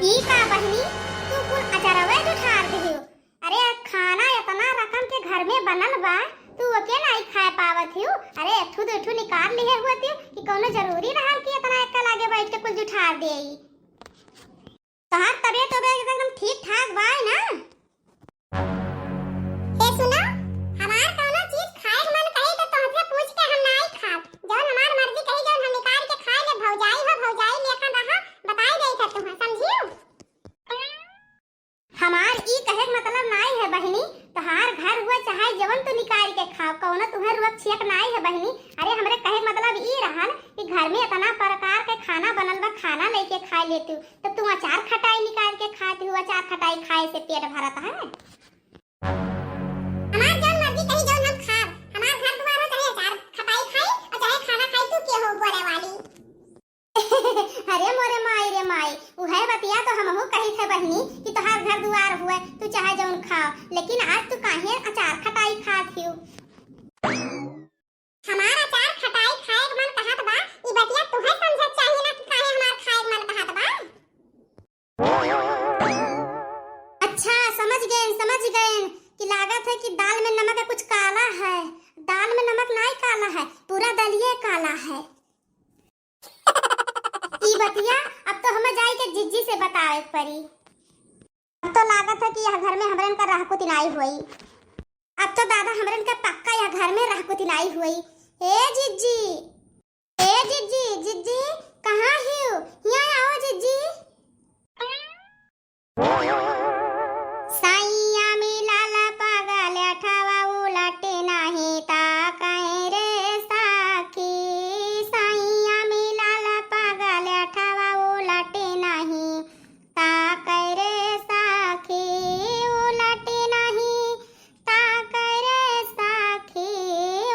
ई का बहनी तू कुल अचरवे उठार दियो। अरे खाना इतना रकम के घर में बनल बा, तू अकेले नहीं खा पावत हियो। अरे एठू दो एठू निकाल लिए हुआ थियो कि कोनो जरूरी रहल कि इतना एक लागे बैठ के कुल उठार देई। तोहार तबीयत तो एकदम ठीक ठाक बा ना? ए सुनो, हमार कोनो चीज खाए के मन कही तो तुमसे पूछ के हम नहीं खात। जौन हमार मर्जी कही जौन हम निकाल के खा ले। भौजाई हो भौजाई लेकर रहा बताई देई था तुम समझियो। हमार ई कहे मतलब नहीं है बहनी, तोहार घर हुआ चाहे जवन तू निकाल के खाओ, कौनो तुम्हें रुक छियक नहीं है बहनी। अरे हमरे कहे मतलब ई रहल कि घर में इतना प्रकार के खाना बनल बा, खाना लेके खा लेती तो तू अचार खटाई निकाल के खाती हो। अचार खटाई खाए से पेट भरत है। हमार जौन मर्जी कही जौन हम खा, हमार घर द्वार हो चाहे अचार खटाई खाई और चाहे खाना खाई, तू के हो बोले वाली। अरे मोरे माई रे माई, उहे बतिया तो हमहू कही थे बहनी कि तोहार घर द्वार हुए तू चाहे जौन खाओ, लेकिन आज तू काहे अचार खटाई खात हियो। हमार अचार खटाई खाए के मन कहत बा, ई बतिया तुहे समझत चाहिए ना कि काहे हमार खाए के मन कहत बा। अच्छा समझ गए कि लागत है कि दाल में नमक कुछ काला है। दाल में नमक नहीं काला है, पूरा दलिया काला है। ई बतिया अब तो हमें जाई के जिज्जी से बताए पड़ी। अब तो लागत है कि यह घर में हमरन का राह को तिनाई हुई। अब तो दादा हमरन का पक्का यह घर में राह को तिनाई हुई। ए जिज्जी, जिज्जी कहाँ हो? यहाँ आओ जिज्जी। साइया मिलाल पागल अठावा उलटे नहीं ता कहीं रे साखी। साइया मिलाल पागल अठावा उलटे नहीं ता कहीं रे साखी। उलटे नहीं ता कहीं रे साखी।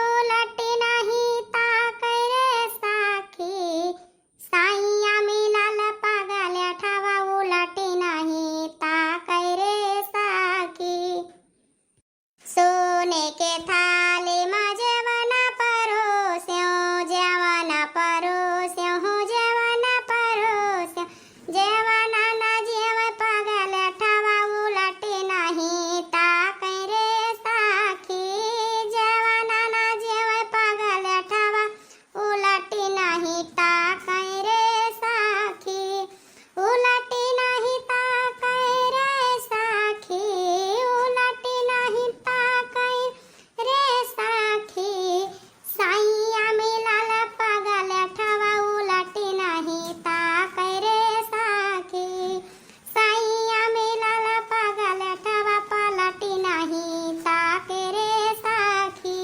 उलटे नहीं ता कहीं रे साखी। साइया मिलाल पागल अठावा उलटे नहीं ता कहीं रे साखी। सोने के थाली में जेवना परोस्यों, जेवना परोस्यों, जेवना परोस्यों। जेवना ना जेव पागल अठावा उलटे नहीं ता कहीं रे साखी। जेवना ना जेव पागल अठावा उलटे नहीं ता कहीं रे साखी। उलटे नहीं ता कहीं रे साखी। उलटे नहीं ता कहीं रे साखी। साइया मिलाल पागल अठावा उलटे नहीं ता कहीं रे साखी। साइया मिलाल पागल अठावा पलटे नहीं ता कहीं रे साखी।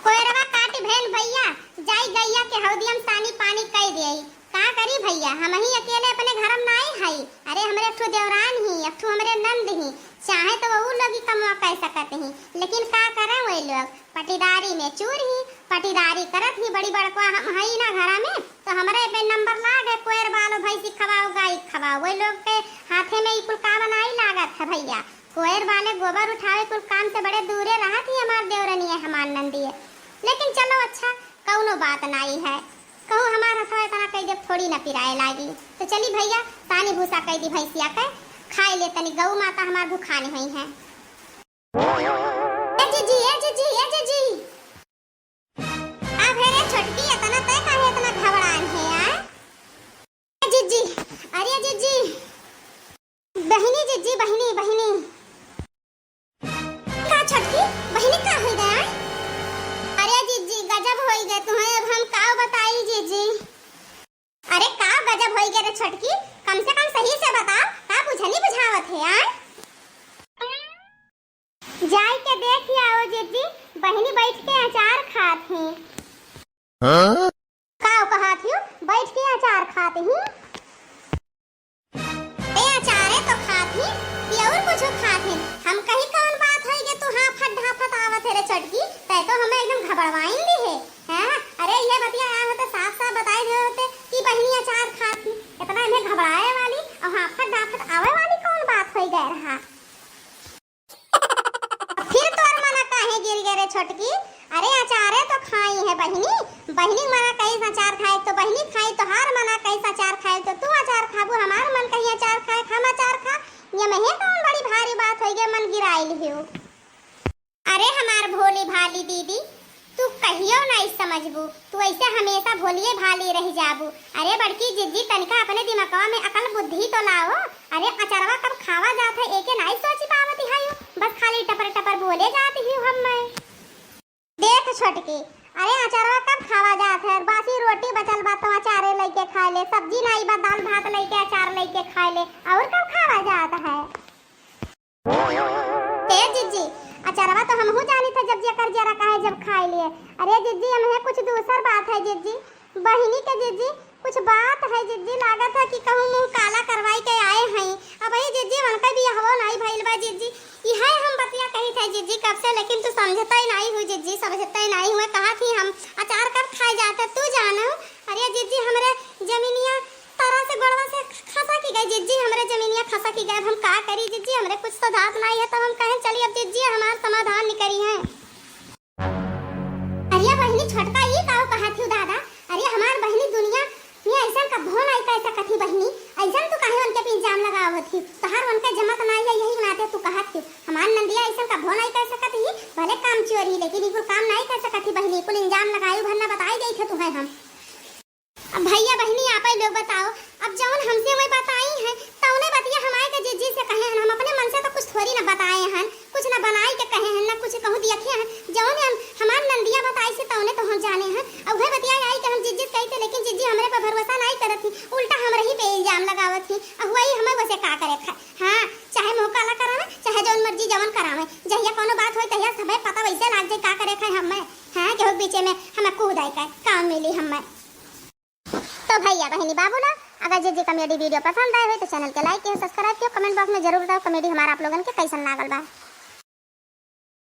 कोयरवा काटी भेल भैया, जाई गैया के हौदियम सानी पानी कई देई। का करी भैया, हम ही अकेले अपने घरम नहीं हई। अरे हमरे एक ठो देवरान ही, एक ठो हमरे नंद ही, चाहे तो वो लोग ही कमवा कह सकते ही, लेकिन का करे वही लोग पटीदारी में चूर ही पटीदारी करत ही। बड़ी बड़का हम हई ना घरा में, तो हमरे पे नंबर लागे कोयर बालो भैंसी खवाओ गाय खवाओ। वही लोग के हाथे में ई कुल काम नहीं लागत है भैया। कोयर वाले गोबर उठावे कुल काम से बड़े दूरे रहत ही हमार देवरनी है हमार नंदी है। लेकिन चलो अच्छा कौनो बात नहीं है, कहूँ हमारा हथवा इतना कई देव थोड़ी न पिराए लागी। तो चली भैया पानी भूसा कई दी भैंसिया के खाए ले, तनी गौ माता हमार भूखानी हुई है। ए जीजी अब रे छोटकी इतना तय काहे इतना घबरान है यार? ए जीजी, अरे जीजी बहनी, जीजी बहनी का छोटकी बहनी का हो गया? अरे जीजी गजब हो गए तुम्हें, अब हम का बताई जीजी। अरे का गजब हो गए रे छोटकी, कम से कम सही से बताओ का बुझनी बुझावत है यार। जाई के देख आओ जीजी, बहनी बैठ के अचार खात है। हाँ? का कहत हियो बैठ के अचार खाते ही? ए अचारे तो खात ही कि और कुछ खात ही? हम कहीं कौन बात होई के तू हाफत आवत है रे छोटकी, तै तो हमें एकदम घबरावाइन ली है। हैं? अरे ये बतिया आया होते साफ बताए दे होते कि बहनी अचार खात ही। इतना इन्हें घबराए वाली और हाफत आवे वाली कौन बात होई गए रहा? फिर तोर मना काहे गिर गए रे छोटकी? अरे अचारे तो खाई है बहनी, बहनी मना कहीं अचार खाए तो बहनी खाई तो हार मना कहीं अचार खाए तो तू अचार खाबू, हमार मन कहीं अचार खाए हम अचार खा। ये महे कौन बड़ी भारी बात हो गई, मन गिराइल हो। अरे हमार भोली भाली दीदी, तू कहियो नहीं समझबू, तू ऐसे हमेशा भोलिए भाली रह जाबू। अरे बड़की जिज्जी तनिका अपने दिमागवा में अकल बुद्धि तो लाओ। अरे अचारवा कब खावा जात है एके नहीं सोची पावती है, बस खाली टपर टपर बोले जाती हूँ हम। मैं देख छोटकी, अरे अचारवा कब खावा जात है, बासी रोटी बचल बा तो अचारे लेके खा ले, सब्जी नहीं बा दाल भात लेके अचार लेके खा ले, और कब खावा जात है। ए जिज्जी, अचारवा तो हमहू जानी था जब जेकर जरा काहे जब खाए लिए। अरे जिज्जी हमें कुछ दूसर बात है जिज्जी, बहिनी के जिज्जी कुछ बात है जिज्जी, लागत है कि कहूँ मुंह काला करवाई के आए हैं। अब ये जिज्जी मन का भी हवो नहीं भइल बा जिज्जी, यह हम बतिया कही थे जिज्जी कब से, लेकिन तू समझता ही नहीं हुई जिज्जी, समझता ही नहीं हुए। कहा थी हम अचार कब खाए जाते तू जानो। अरे जिज्जी हमरे जमीनिया तारा से गड़वा से खसा की गई जिज्जी, हमरे जमीनिया खसा की गई, हम का करी जिज्जी, हमरे कुछ तो जात नहीं है, तब हम कहें चलिए अब जिज्जी हमार समाधान निकरी है। अरे बहनी छोटका ये काओ कहा थी दादा, अरे हमार बहनी दुनिया में ऐसा का भो नहीं कैसा कथी बहनी, ऐसा तू काहे उनके पे इल्जाम लगावत थी, तहार उनके जमत नहीं है यही नाते तू कहत थी हमार नंदिया ऐसा का भो नहीं कैसा कथी, भले काम चोरी लेकिन ये काम नहीं कैसा कथी बहनी, कुल इल्जाम लगाई भरना बताई गई थे तुम्हें हम। अब भैया बहनी आप ही लोग बताओ, अब जौन हमसे वही बताई हैं तौने बतिया हमारे के जिज्जी से कहे हैं, हम अपने मन से तो कुछ थोड़ी ना बताए हैं, कुछ ना बनाई के कहे हैं ना कुछ कहूँ देखे हैं, जौन हम हमार नंदिया बताई से तौने तो हम जाने हैं। अब वही बतिया आई कि हम जिज्जी कही थे, लेकिन जिज्जी हमरे पर भरोसा नहीं करत थी, उल्टा हमरे ही पे इल्जाम लगावत थी। अब वही हमें वैसे का करे था, हाँ चाहे मुंह काला करावे चाहे जौन मर्जी जवन करावे, जहिया कोनो बात होई तहिया सबे पता वैसे लाग जाए का करे थे हमें, हाँ केहू बीचे में हमें कूद आई का काम मिली हमें। तो भैया बहनी बाबू ना, अगर जिज्जी कॉमेडी वीडियो पसंद आए हो तो चैनल के लाइक किया, सब्सक्राइब किया, कमेंट बॉक्स में जरूर बताओ कॉमेडी हमारा आप लोगन के कैसन लागल बा।